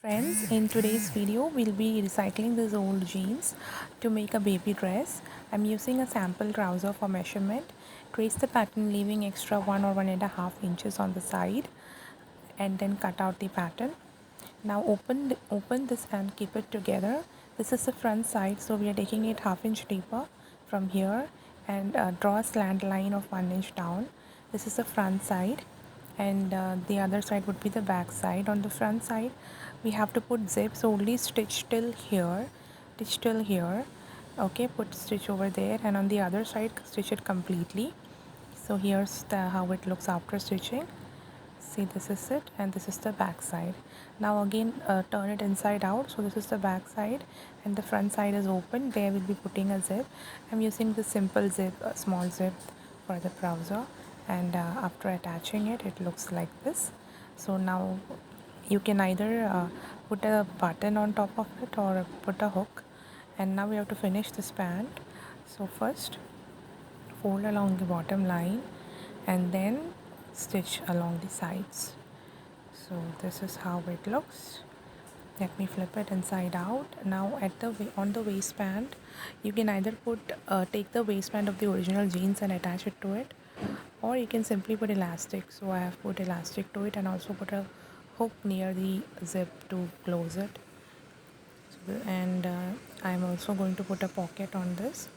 Friends, in today's video we'll be recycling these old jeans to make a baby dress. I'm using a sample trouser for measurement. Trace the pattern leaving extra 1 or 1.5 inches on the side and then cut out the pattern. Now open this and keep it together. This is the front side, so we are taking it half-inch deeper from here and draw a slant line of 1 inch down. This is the front side and the other side would be the back side. On the front side we have to put zip, so only stitch till here. Okay, put stitch over there, and on the other side stitch it completely. So here's how it looks after stitching. See, this is it and this is the back side. Now again turn it inside out, so this is the back side and the front side is open. There we'll be putting a zip. I'm using the simple zip, small zip for the trouser, and after attaching it, it looks like this. So now you can either put a button on top of it or put a hook. And now we have to finish this pant. So first fold along the bottom line and then stitch along the sides. So this is how it looks. Let me flip it inside out. Now at the on the waistband, you can either take the waistband of the original jeans and attach it to it, or you can simply put elastic. So I have put elastic to it and also put a hook near the zip to close it. And I'm also going to put a pocket on this.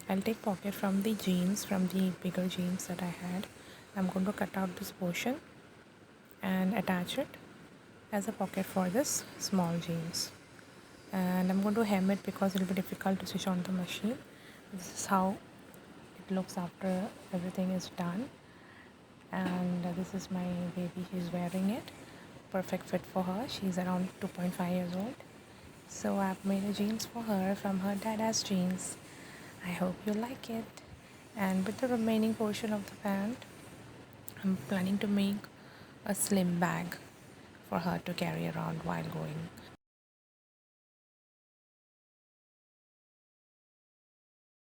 I'll take pocket from the jeans, from the bigger jeans that I had. I'm going to cut out this portion and attach it as a pocket for this small jeans. And I'm going to hem it because it will be difficult to stitch on the machine. This is how it looks after everything is done. And this is my baby, she's wearing it. Perfect fit for her. She's around 2.5 years old. So I've made a jeans for her from her dada's jeans. I hope you like it. And with the remaining portion of the pant, I'm planning to make a slim bag for her to carry around while going